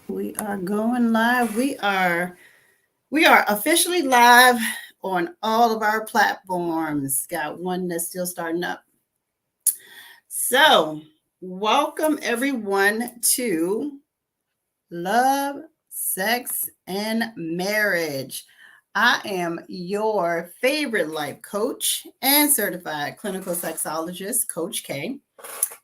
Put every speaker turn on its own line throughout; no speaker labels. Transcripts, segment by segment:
We are going live. We are officially live on all of our platforms. Got one that's still starting up. So, welcome everyone to Love, Sex, and Marriage. I am your favorite life coach and certified clinical sexologist, Coach K,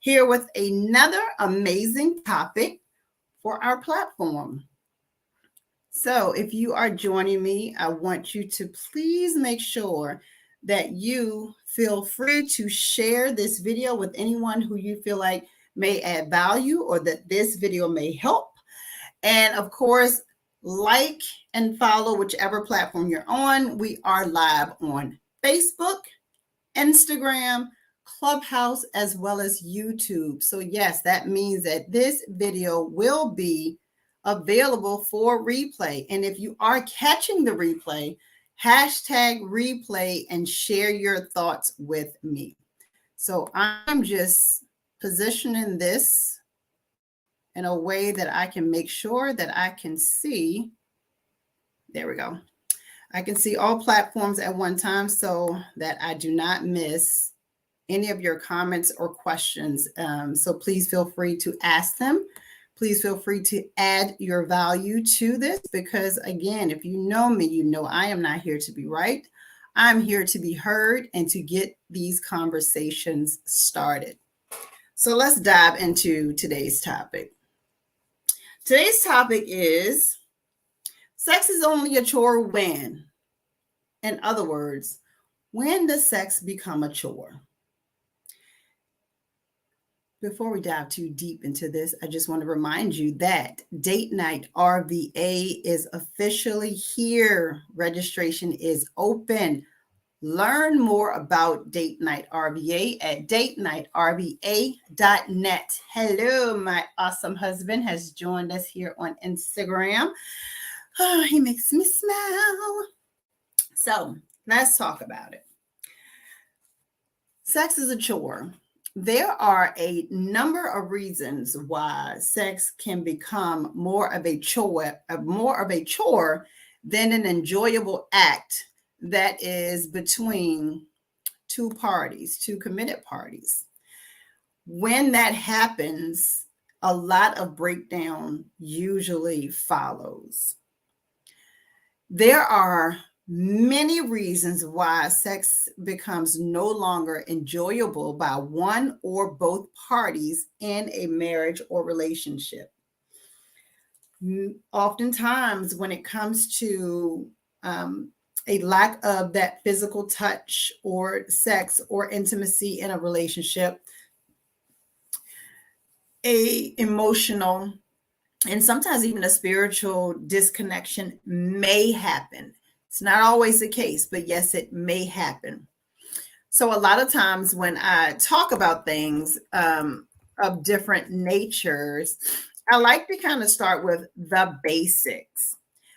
here with another amazing topic for our platform. So, if you are joining me, I want you to please make sure that you feel free to share this video with anyone who you feel like may add value or that this video may help. And of course, like and follow whichever platform you're on. We are live on Facebook, Instagram, Clubhouse, as well as YouTube. So, yes, that means that this video will be available for replay. And if you are catching the replay, hashtag replay and share your thoughts with me. So, I'm just positioning this in a way that I can make sure that I can see. There we go. I can see all platforms at one time so that I do not miss any of your comments or questions. So please feel free to ask them. Please feel free to add your value to this because, again, if you know me, you know I am not here to be right. I'm here to be heard and to get these conversations started. So let's dive into today's topic. Today's topic is sex is only a chore when. In other words, when does sex become a chore? Before we dive too deep into this, I just want to remind you that Date Night RVA is officially here. Registration is open. Learn more about Date Night RVA at datenightrva.net. Hello, my awesome husband has joined us here on Instagram. Oh, he makes me smile. So let's talk about it. Sex is a chore. There are a number of reasons why sex can become more of a chore than an enjoyable act that is between two parties, two committed parties. When that happens, a lot of breakdown usually follows. There are many reasons why sex becomes no longer enjoyable by one or both parties in a marriage or relationship. Oftentimes, when it comes to a lack of that physical touch or sex or intimacy in a relationship, a emotional and sometimes even a spiritual disconnection may happen. It's not always the case, but yes, it may happen. So a lot of times when I talk about things of different natures, I like to kind of start with the basics.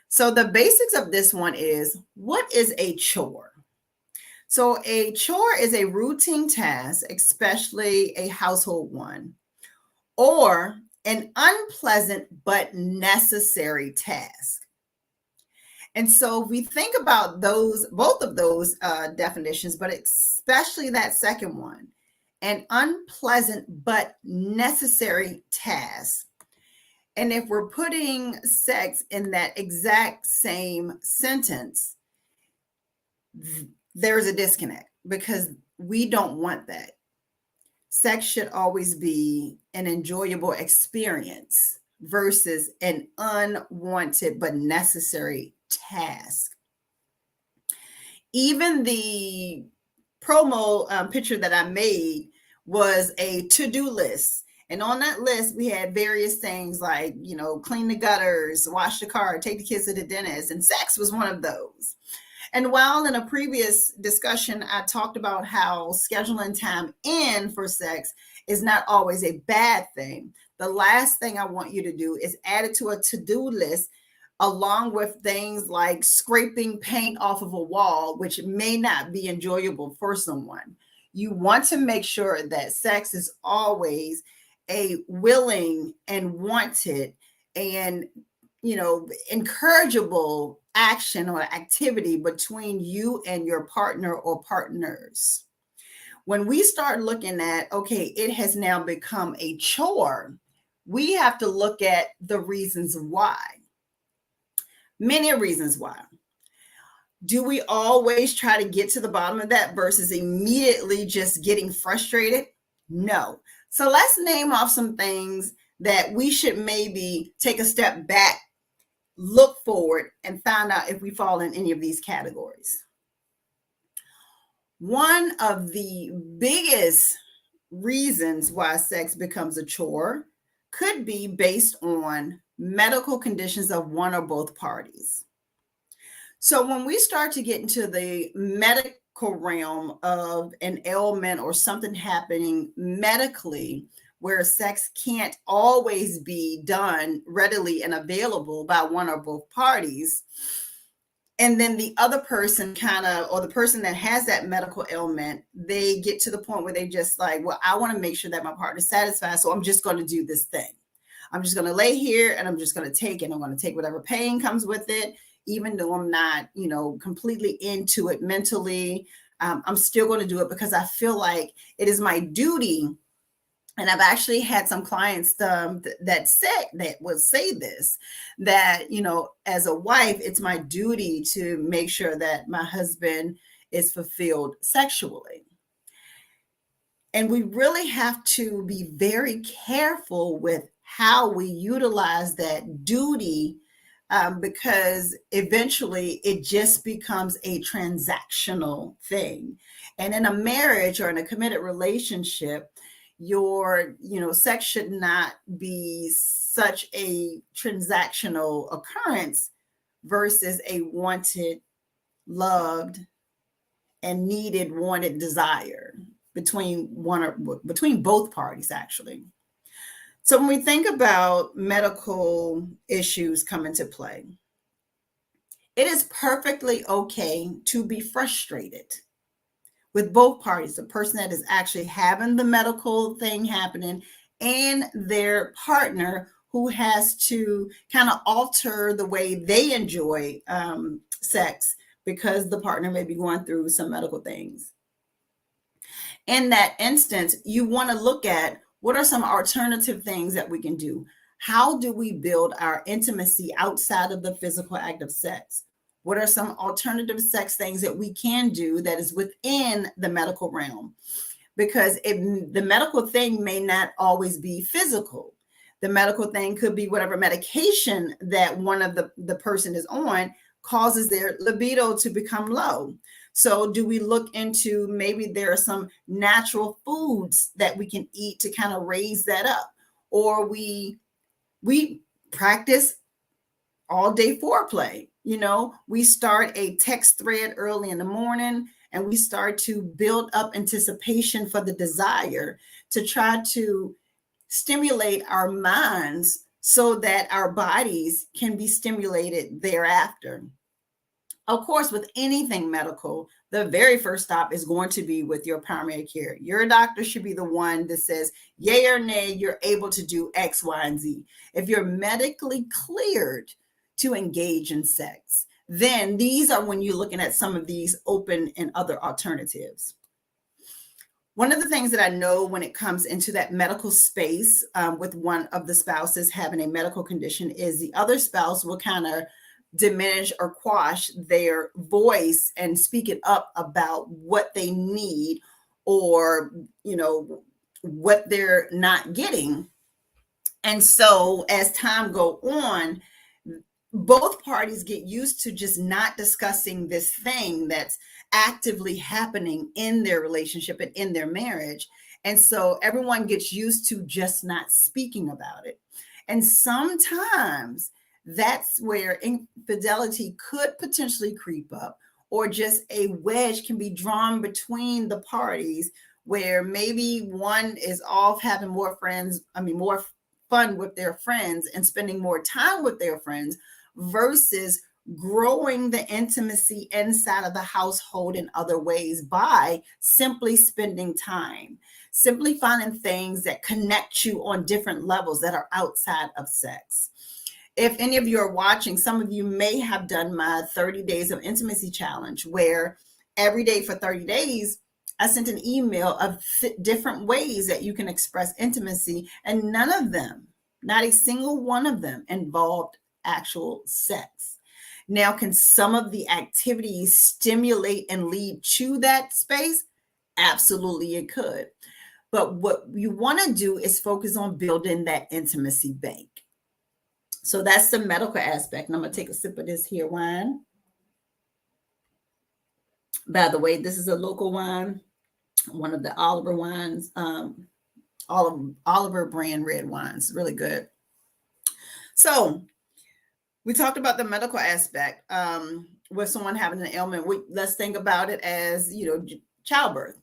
So the basics of this one is, what is a chore? So a chore is a routine task, especially a household one, or an unpleasant but necessary task. And so we think about those, both of those definitions, but especially that second one, an unpleasant but necessary task. And if we're putting sex in that exact same sentence, there's a disconnect because we don't want that. Sex should always be an enjoyable experience versus an unwanted but necessary task. Even the promo picture that I made was a to-do list. And on that list, we had various things like, clean the gutters, wash the car, take the kids to the dentist, and sex was one of those. And while in a previous discussion, I talked about how scheduling time in for sex is not always a bad thing, the last thing I want you to do is add it to a to-do list along with things like scraping paint off of a wall, which may not be enjoyable for someone. You want to make sure that sex is always a willing and wanted and encourageable action or activity between you and your partner or partners. When we start looking at, okay, it has now become a chore, we have to look at the reasons why. Many reasons why. Do we always try to get to the bottom of that versus immediately just getting frustrated? No. So let's name off some things that we should maybe take a step back, look forward, and find out if we fall in any of these categories. One of the biggest reasons why sex becomes a chore could be based on medical conditions of one or both parties. So when we start to get into the medical realm of an ailment or something happening medically, where sex can't always be done readily and available by one or both parties, and then the other person or the person that has that medical ailment, they get to the point where they just like, well, I want to make sure that my partner's satisfied, so I'm just going to do this thing. I'm just going to lay here and I'm just going to take it. I'm going to take whatever pain comes with it, even though I'm not, completely into it mentally. I'm still going to do it because I feel like it is my duty. And I've actually had some clients that would say this, that, as a wife, it's my duty to make sure that my husband is fulfilled sexually. And we really have to be very careful with how we utilize that duty, because eventually it just becomes a transactional thing. And in a marriage or in a committed relationship, your sex should not be such a transactional occurrence versus a wanted, loved, and needed, wanted desire between both parties, actually. So when we think about medical issues come into play, it is perfectly okay to be frustrated with both parties, the person that is actually having the medical thing happening and their partner who has to kind of alter the way they enjoy sex because the partner may be going through some medical things. In that instance, you want to look at what are some alternative things that we can do. How do we build our intimacy outside of the physical act of sex? What are some alternative sex things that we can do that is within the medical realm? Because the medical thing may not always be physical. The medical thing could be whatever medication that one of the person is on causes their libido to become low. So do we look into maybe there are some natural foods that we can eat to kind of raise that up? Or we practice all day foreplay. We start a text thread early in the morning and we start to build up anticipation for the desire to try to stimulate our minds so that our bodies can be stimulated thereafter. Of course, with anything medical, the very first stop is going to be with your primary care. Your doctor should be the one that says, yay or nay, you're able to do X, Y, and Z. If you're medically cleared to engage in sex, then these are when you're looking at some of these open and other alternatives. One of the things that I know when it comes into that medical space with one of the spouses having a medical condition is the other spouse will kind of diminish or quash their voice and speak it up about what they need or, what they're not getting. And so as time go on, both parties get used to just not discussing this thing that's actively happening in their relationship and in their marriage. And so everyone gets used to just not speaking about it. And sometimes that's where infidelity could potentially creep up, or just a wedge can be drawn between the parties where maybe one is off having more fun with their friends and spending more time with their friends versus growing the intimacy inside of the household in other ways by simply spending time, simply finding things that connect you on different levels that are outside of sex. If any of you are watching, some of you may have done my 30 days of intimacy challenge, where every day for 30 days, I sent an email of different ways that you can express intimacy, and none of them, not a single one of them, involved actual sex. Now, can some of the activities stimulate and lead to that space? Absolutely, it could. But what you want to do is focus on building that intimacy bank. So that's the medical aspect. And I'm going to take a sip of this here wine. By the way, this is a local wine, one of the Oliver wines, Oliver brand red wines, really good. So we talked about the medical aspect with someone having an ailment. Let's think about it as, childbirth.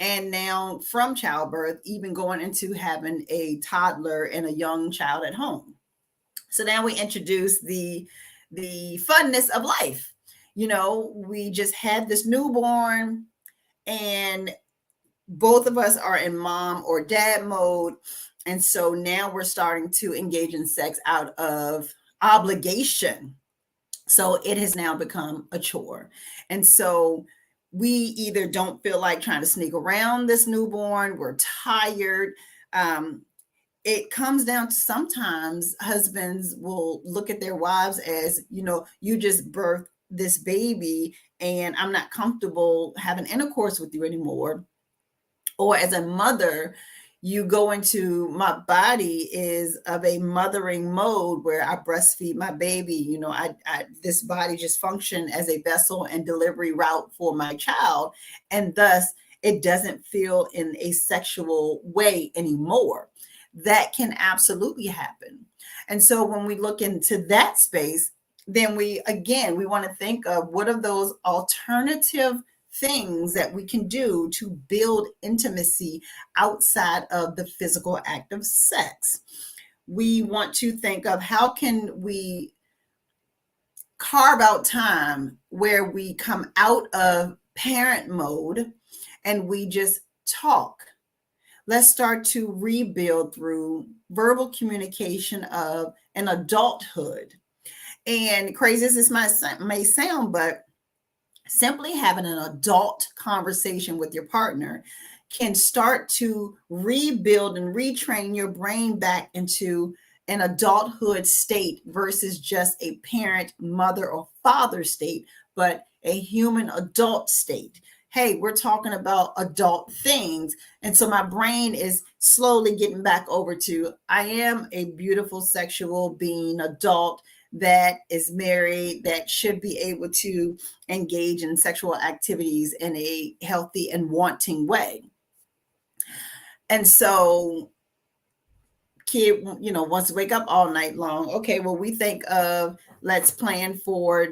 And now from childbirth, even going into having a toddler and a young child at home. So now we introduce the funness of life. We just had this newborn, and both of us are in mom or dad mode. And so now we're starting to engage in sex out of obligation. So it has now become a chore. And so we either don't feel like trying to sneak around this newborn, we're tired. It comes down to sometimes husbands will look at their wives as, you just birthed this baby and I'm not comfortable having intercourse with you anymore. Or as a mother, you go into, my body is of a mothering mode where I breastfeed my baby. This body just function as a vessel and delivery route for my child. And thus it doesn't feel in a sexual way anymore. That can absolutely happen. And so when we look into that space, then we want to think of what are those alternative things that we can do to build intimacy outside of the physical act of sex. We want to think of how can we carve out time where we come out of parent mode and we just talk. Let's start to rebuild through verbal communication of an adulthood. And crazy as this may sound, but simply having an adult conversation with your partner can start to rebuild and retrain your brain back into an adulthood state versus just a parent, mother, or father state, but a human adult state. Hey, we're talking about adult things. And so my brain is slowly getting back over to, I am a beautiful sexual being, adult, that is married, that should be able to engage in sexual activities in a healthy and wanting way. And so kid, wants to wake up all night long. Okay, well, we think of, let's plan for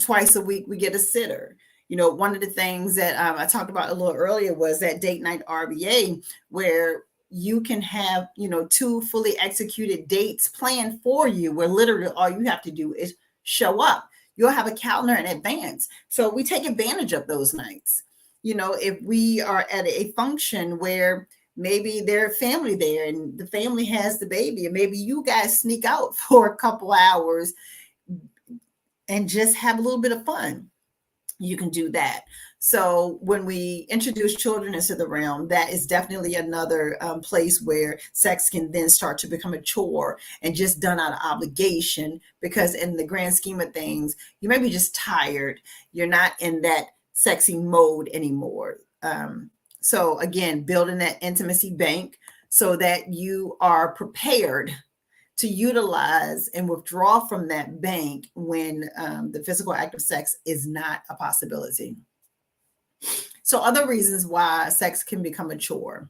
twice a week we get a sitter. One of the things that I talked about a little earlier was that date night RBA, where you can have, 2 fully executed dates planned for you, where literally all you have to do is show up. You'll have a calendar in advance. So we take advantage of those nights. If we are at a function where maybe there's family there and the family has the baby, and maybe you guys sneak out for a couple hours and just have a little bit of fun, you can do that. So when we introduce children into the realm, that is definitely another place where sex can then start to become a chore and just done out of obligation, because in the grand scheme of things, you may be just tired. You're not in that sexy mode anymore. So again, building that intimacy bank so that you are prepared to utilize and withdraw from that bank when the physical act of sex is not a possibility. So other reasons why sex can become a chore.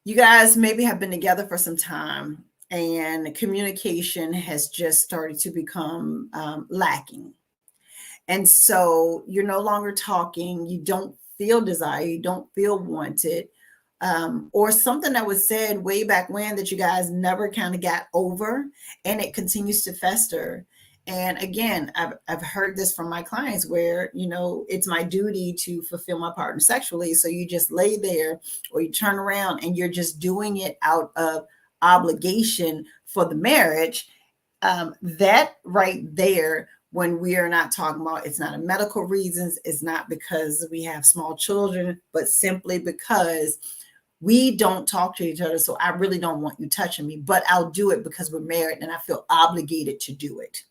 You guys maybe have been together for some time and communication has just started to become lacking. And so you're no longer talking, you don't feel desire, you don't feel wanted, or something that was said way back when that you guys never kind of got over, and it continues to fester. And again, I've heard this from my clients where, it's my duty to fulfill my partner sexually. So you just lay there or you turn around and you're just doing it out of obligation for the marriage, that right there, when we are not talking about, it's not a medical reasons, it's not because we have small children, but simply because we don't talk to each other. So I really don't want you touching me, but I'll do it because we're married and I feel obligated to do it.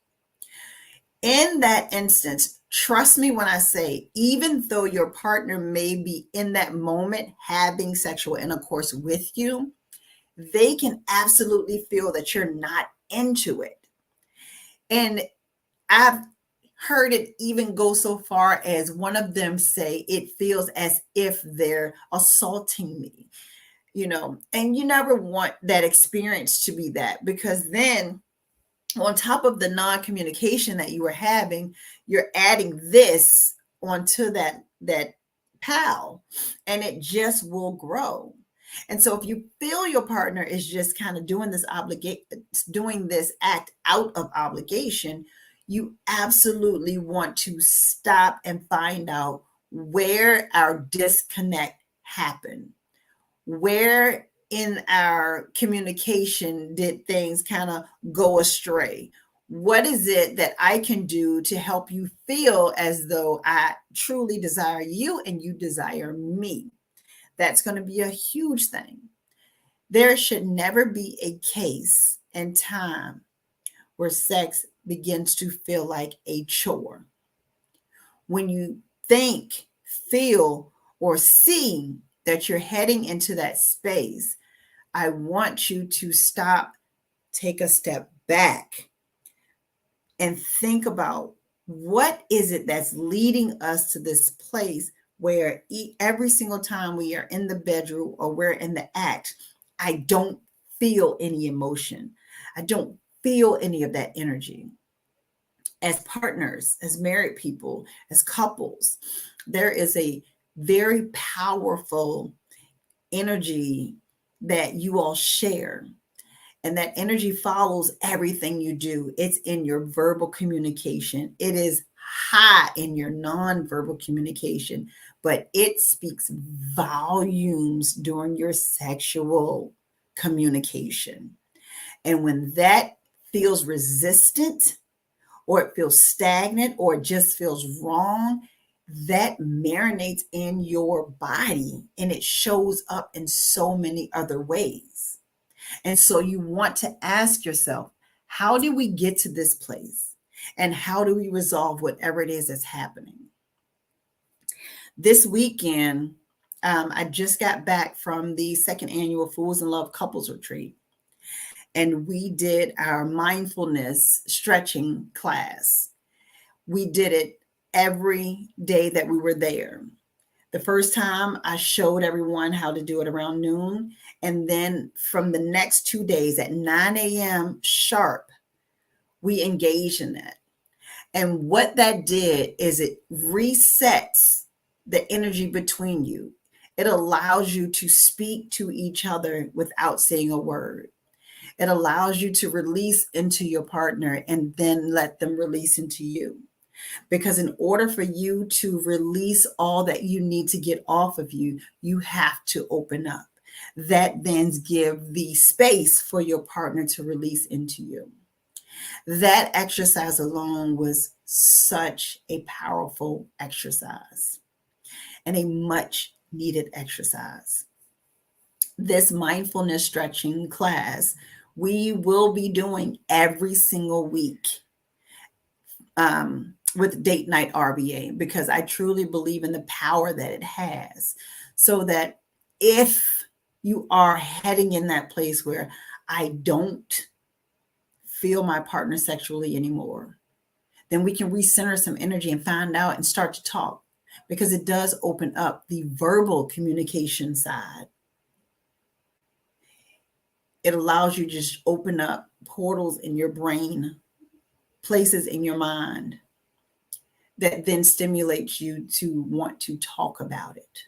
In that instance, trust me when I say, even though your partner may be in that moment having sexual intercourse with you, they can absolutely feel that you're not into it. And I've heard it even go so far as one of them say, it feels as if they're assaulting me, and you never want that experience to be that, because then on top of the non-communication that you were having, you're adding this onto that pile, and it just will grow. And so if you feel your partner is just kind of doing this act out of obligation, you absolutely want to stop and find out where our disconnect happened. Where in our communication did things kind of go astray? What is it that I can do to help you feel as though I truly desire you and you desire me? That's going to be a huge thing. There should never be a case and time where sex begins to feel like a chore. When you think, feel, or see that you're heading into that space, I want you to stop, take a step back, and think about, what is it that's leading us to this place where every single time we are in the bedroom or we're in the act, I don't feel any emotion. I don't feel any of that energy. As partners, as married people, as couples, there is a very powerful energy that you all share. And that energy follows everything you do. It's in your verbal communication. It is high in your nonverbal communication, but it speaks volumes during your sexual communication. And when that feels resistant, or it feels stagnant, or it just feels wrong, that marinates in your body and it shows up in so many other ways. And so you want to ask yourself, how do we get to this place? And how do we resolve whatever it is that's happening? This weekend, I just got back from the second annual Fools in Love Couples Retreat. And we did our mindfulness stretching class. We did it every day that we were there. The first time I showed everyone how to do it around noon. And then from the next 2 days at 9 a.m. sharp, we engaged in that. And what that did is it resets the energy between you. It allows you to speak to each other without saying a word. It allows you to release into your partner and then let them release into you. Because in order for you to release all that you need to get off of you, you have to open up. That then gives the space for your partner to release into you. That exercise alone was such a powerful exercise and a much needed exercise. This mindfulness stretching class, we will be doing every single week with Date Night RBA, because I truly believe in the power that it has. So that if you are heading in that place where I don't feel my partner sexually anymore, then we can recenter some energy and find out and start to talk, because it does open up the verbal communication side. It allows you to just open up portals in your brain, places in your mind that then stimulates you to want to talk about it.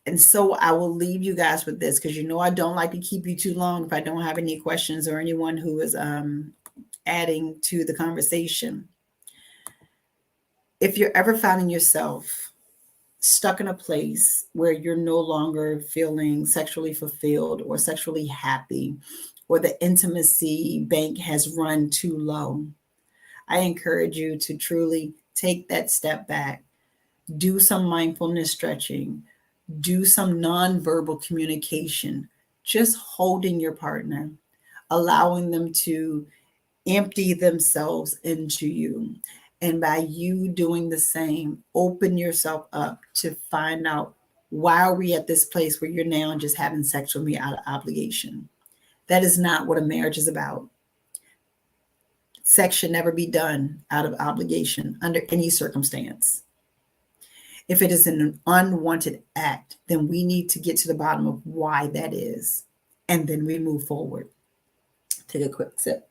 And so I will leave you guys with this, because I don't like to keep you too long if I don't have any questions or anyone who is adding to the conversation. If you're ever finding yourself stuck in a place where you're no longer feeling sexually fulfilled or sexually happy, or the intimacy bank has run too low, I encourage you to truly take that step back, do some mindfulness stretching, do some nonverbal communication, just holding your partner, allowing them to empty themselves into you. And by you doing the same, open yourself up to find out, why are we at this place where you're now just having sex with me out of obligation? That is not what a marriage is about. Sex should never be done out of obligation under any circumstance. If it is an unwanted act, then we need to get to the bottom of why that is. And then we move forward. Take a quick sip.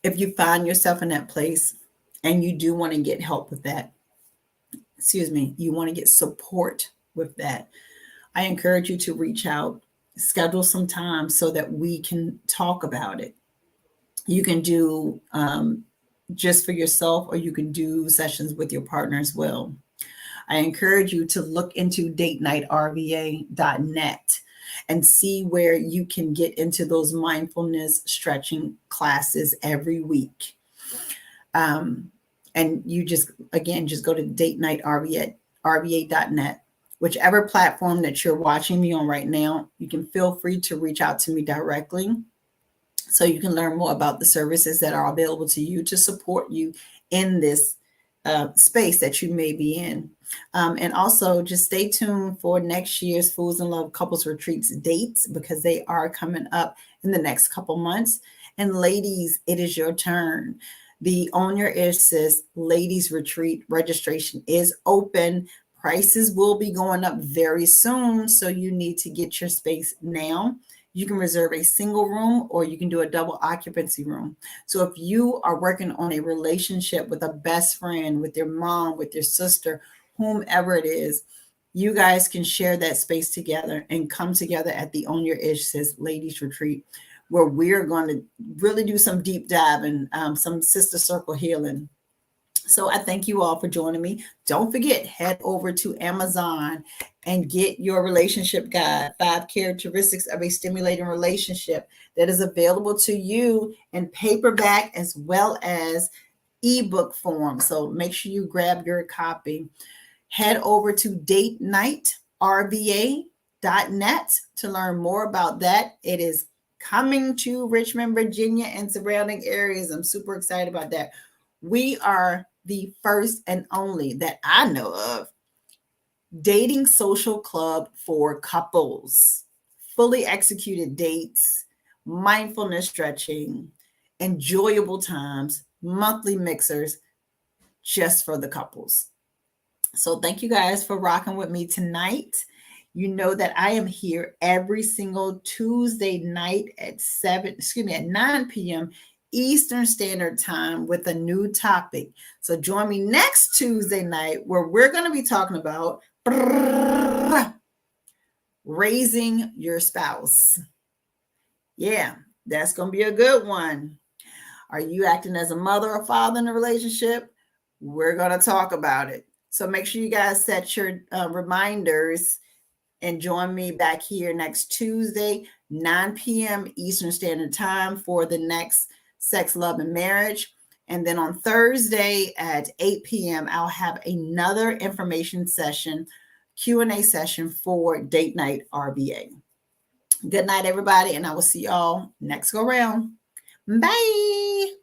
If you find yourself in that place and you do want to get help with that, you want to get support with that, I encourage you to reach out, schedule some time so that we can talk about it. You can do just for yourself, or you can do sessions with your partner as well. I encourage you to look into Nightrba.net and see where you can get into those mindfulness stretching classes every week. And you just go to Nightrba.net. Whichever platform that you're watching me on right now, you can feel free to reach out to me directly so you can learn more about the services that are available to you to support you in this space that you may be in. And also just stay tuned for next year's Fools in Love Couples Retreats dates, because they are coming up in the next couple months. And ladies, it is your turn. The Own Your Ish Sis Ladies Retreat registration is open. Prices will be going up very soon, so you need to get your space now. You can reserve a single room, or you can do a double occupancy room. So if you are working on a relationship with a best friend, with your mom, with your sister, whomever it is, you guys can share that space together and come together at the Own Your Ish Sis Ladies Retreat, where we're going to really do some deep dive and some sister circle healing. So I thank you all for joining me. Don't forget, head over to Amazon and get your relationship guide, 5 Characteristics of a Stimulating Relationship, that is available to you in paperback as well as ebook form. So make sure you grab your copy. Head over to Nightrba.net to learn more about that. It is coming to Richmond, Virginia and surrounding areas. I'm super excited about that. We are the first and only that I know of dating social club for couples. Fully executed dates, mindfulness stretching, enjoyable times, monthly mixers just for the couples. So thank you guys for rocking with me tonight. You know that I am here every single Tuesday night at 9 p.m. Eastern Standard Time with a new topic. So join me next Tuesday night, where we're going to be talking about raising your spouse. Yeah, that's going to be a good one. Are you acting as a mother or father in a relationship? We're going to talk about it. So make sure you guys set your reminders and join me back here next Tuesday, 9 p.m. Eastern Standard Time for the next Sex, Love, and Marriage. And then on Thursday at 8 p.m., I'll have another information session, Q&A session for Date Night RBA. Good night, everybody, and I will see y'all next go round. Bye.